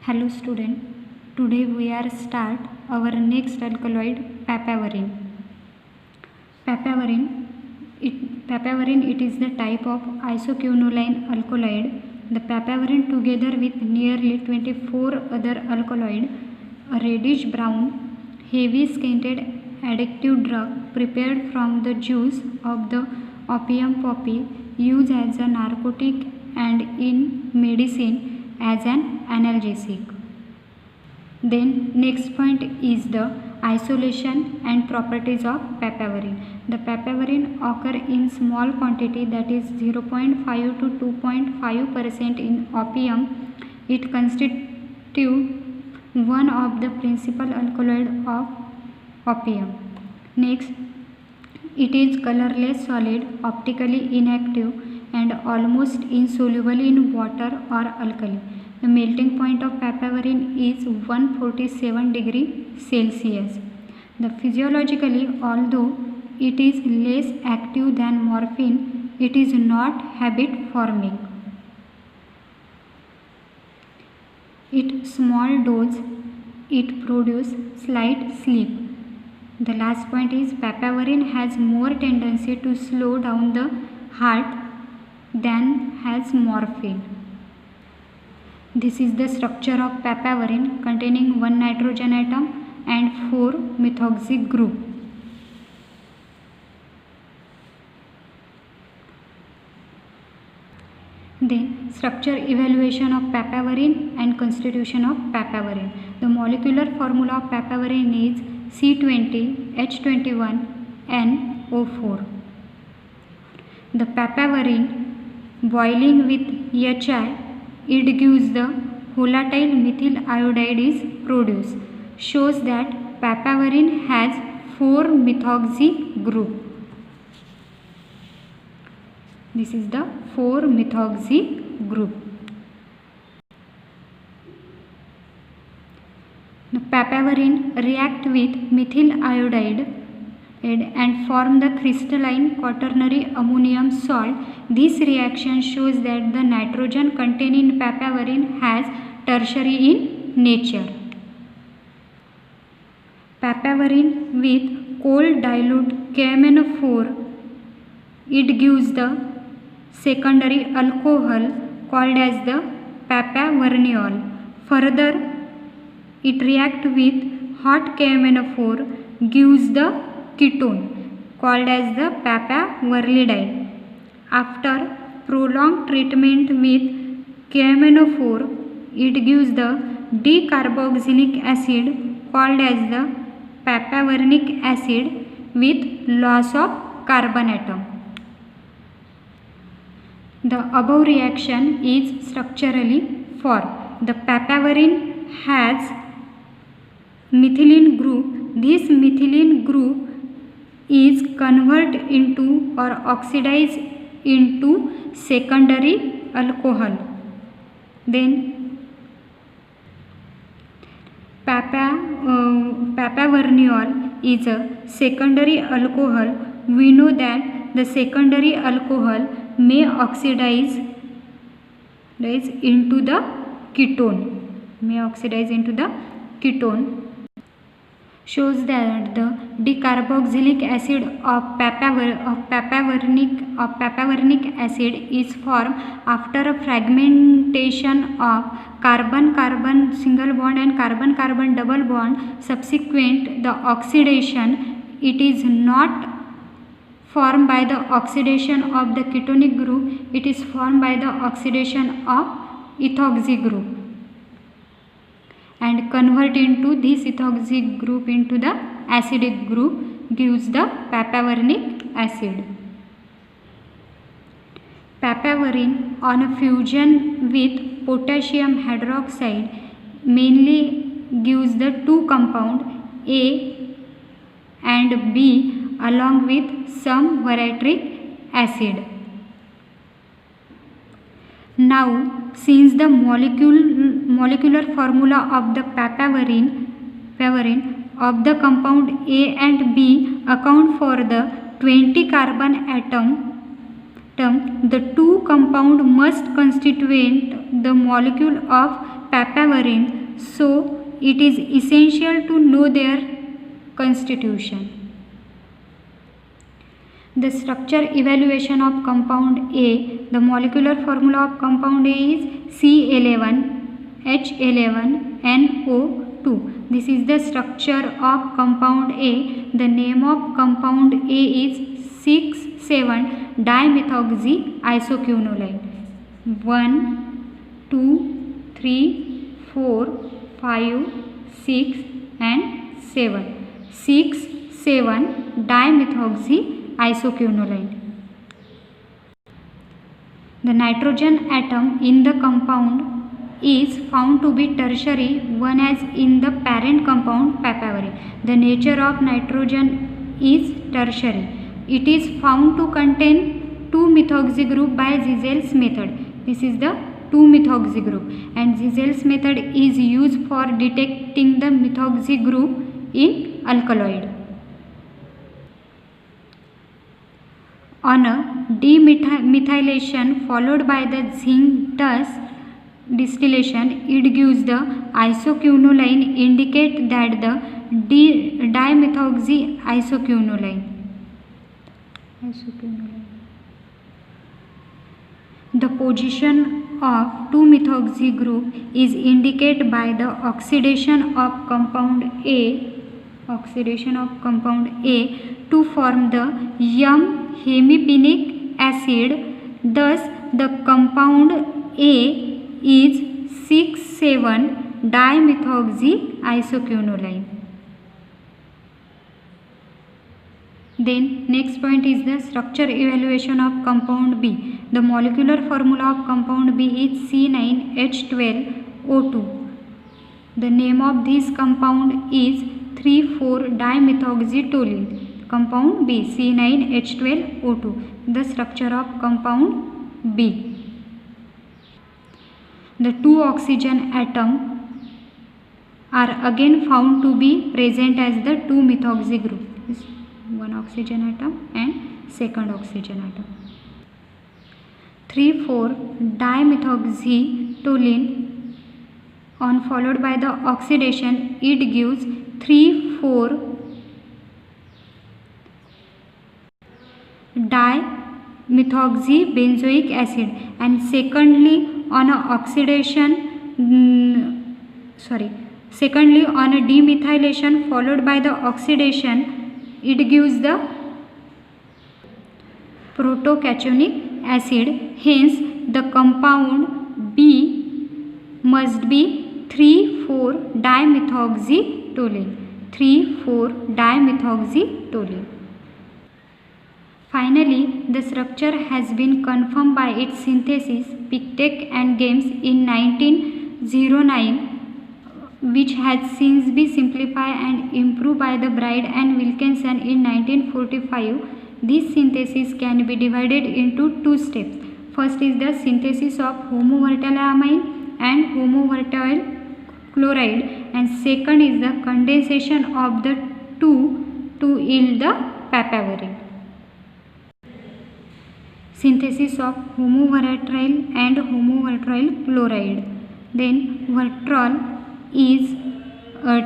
Hello student, today we are start our next alkaloid papaverine. Papaverine it is the type of isoquinoline alkaloid. The papaverine together with nearly 24 other alkaloid, a reddish brown, heavy scented addictive drug prepared from the juice of the opium poppy, used as a narcotic and in medicine as an analgesic. Then next point is the isolation and properties of papaverine. The papaverine occur in small quantity, that is 0.5 to 2.5% in opium. It constitutes one of the principal alkaloid of opium. Next, it is colorless solid, optically inactive and almost insoluble in water or alkali. The melting point of papaverine is 147 degree Celsius. The physiologically, although it is less active than morphine, it is not habit forming. At small dose, it produces slight sleep. The last point is papaverine has more tendency to slow down the heart than has morphine. This is the structure of papaverine, containing 1 nitrogen atom and 4 methoxy group. Then structure evaluation of papaverine and constitution of papaverine. The molecular formula of papaverine is C20H21NO4. The papaverine boiling with HI, it gives the volatile methyl iodide is produced, shows that papaverine has 4 methoxy group. This is the 4 methoxy group. The papaverine react with methyl iodide and form the crystalline quaternary ammonium salt. This reaction shows that the nitrogen contained in papaverine has tertiary in nature. Papaverine with cold dilute KMnO4, it gives the secondary alcohol called as the papaverniol. Further, it reacts with hot KMnO4, gives the ketone called as the papaverlidine. After prolonged treatment with KMnO4, it gives the decarboxylic acid called as the papavernic acid with loss of carbon atom. The above reaction is structurally formed. The papaverine has methylene group. This methylene group is converted into or oxidized into secondary alcohol. Then papaverniol is a secondary alcohol. We know that the secondary alcohol may oxidize into the ketone. Shows that the decarboxylic acid of papavernic acid is formed after a fragmentation of carbon-carbon single bond and carbon-carbon double bond. Subsequent the oxidation, it is not formed by the oxidation of the ketonic group, it is formed by the oxidation of ethoxy group and convert into this ethoxy group into the acidic group, gives the papavernic acid. Papaverine on fusion with potassium hydroxide mainly gives the two compound A and B along with some variatic acid. Now, since the molecular formula of the papaverine of the compound A and B account for the 20 carbon atom, the two compound must constitute the molecule of papaverine, so it is essential to know their constitution. The structure evaluation of compound A. The molecular formula of compound A is C11H11NO2. This is the structure of compound A. The name of compound A is 6,7-dimethoxyisocunolide. 1, 2, 3, 4, 5, 6 and 7. 6,7-dimethoxyisocunolide. The nitrogen atom in the compound is found to be tertiary one as in the parent compound papaverine. The nature of nitrogen is tertiary. It is found to contain 2-methoxy group by Zizel's method. This is the 2-methoxy group, and Zizel's method is used for detecting the methoxy group in alkaloid. On a demethylation followed by the zinc dust distillation, it gives the isoquinoline, indicate that the dimethoxyisoquinoline. The position of 2-methoxy group is indicated by the oxidation of compound A to form the hemipenic acid. Thus the compound A is 6,7-dimethoxyisoquinoline. Then next point is the structure evaluation of compound B. The molecular formula of compound B is C9H12O2. The name of this compound is 3,4-dimethoxytoluene. Compound B, C9H12O2. The structure of compound B. The 2 oxygen atoms are again found to be present as the 2-methoxy group. This 1 oxygen atom and second oxygen atom. 3,4-dimethoxytoluene on followed by the oxidation, it gives 3,4-dimethoxybenzoic acid, and secondly on a demethylation followed by the oxidation, it gives the protocationic acid. Hence the compound B must be 3,4-dimethoxytoluene. 3,4-dimethoxytoluene. Finally, the structure has been confirmed by its synthesis, Pictet and Games in 1909, which has since been simplified and improved by the Bride and Wilkinson in 1945. This synthesis can be divided into 2 steps. First is the synthesis of homovolatile amine and homovolatile chloride, and second is the condensation of the two to yield the papaverine. Synthesis of homovolatile and homovolatile chloride. Then Vertrol is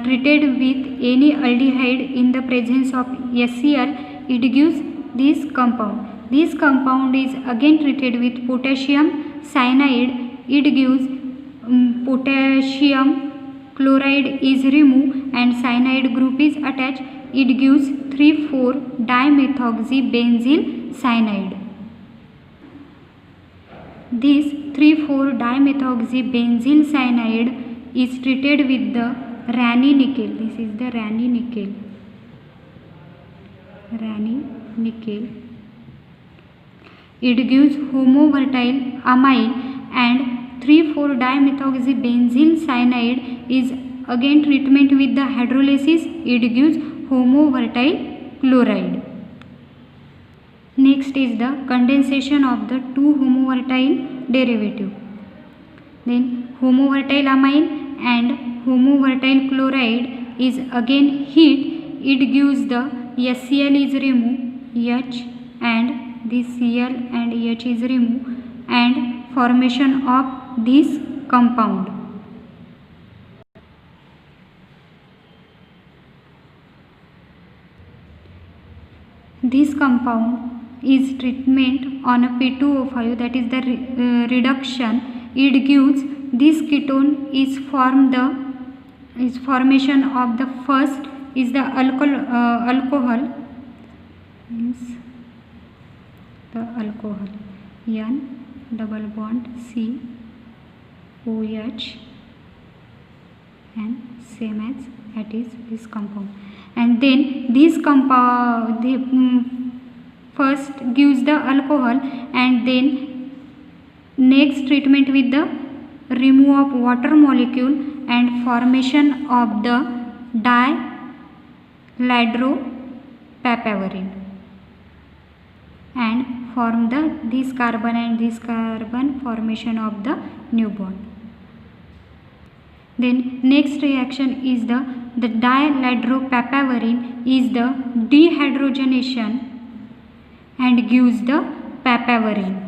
treated with any aldehyde in the presence of HCl, it gives this compound. This compound is again treated with potassium cyanide, it gives potassium chloride is removed and cyanide group is attached, it gives 3,4-dimethoxybenzyl cyanide. This 3,4-dimethoxybenzyl cyanide is treated with the ranitidine. This is the ranitidine. It gives homovolatile amine, and 3,4-dimethoxybenzyl cyanide is again treatment with the hydrolysis, it gives homovolatile chloride. Next is the condensation of the 2 homovolatile derivative. Then homovolatile amine and homovolatile chloride is again heat, it gives the HCl is removed, H and this Cl and H is removed, and formation of this compound. this compound is treatment on a P2O5, that is the reduction. It gives this ketone is formation of the first is the alcohol means the alcohol N double bond C OH and same as that is this compound, and then this compound first gives the alcohol, and then next treatment with the remove of water molecule and formation of the diladropapaverine and form the this carbon and this carbon formation of the new bond. Then next reaction is the diladropapaverine is the dehydrogenation and gives the papaverine.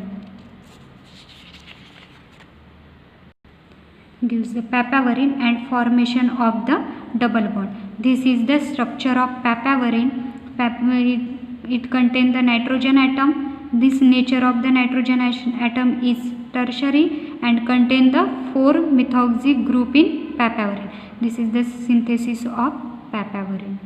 Gives the papaverine and formation of the double bond. This is the structure of papaverine. It contains the nitrogen atom. This nature of the nitrogen atom is tertiary and contain the 4-methoxy group in papaverine. This is the synthesis of papaverine.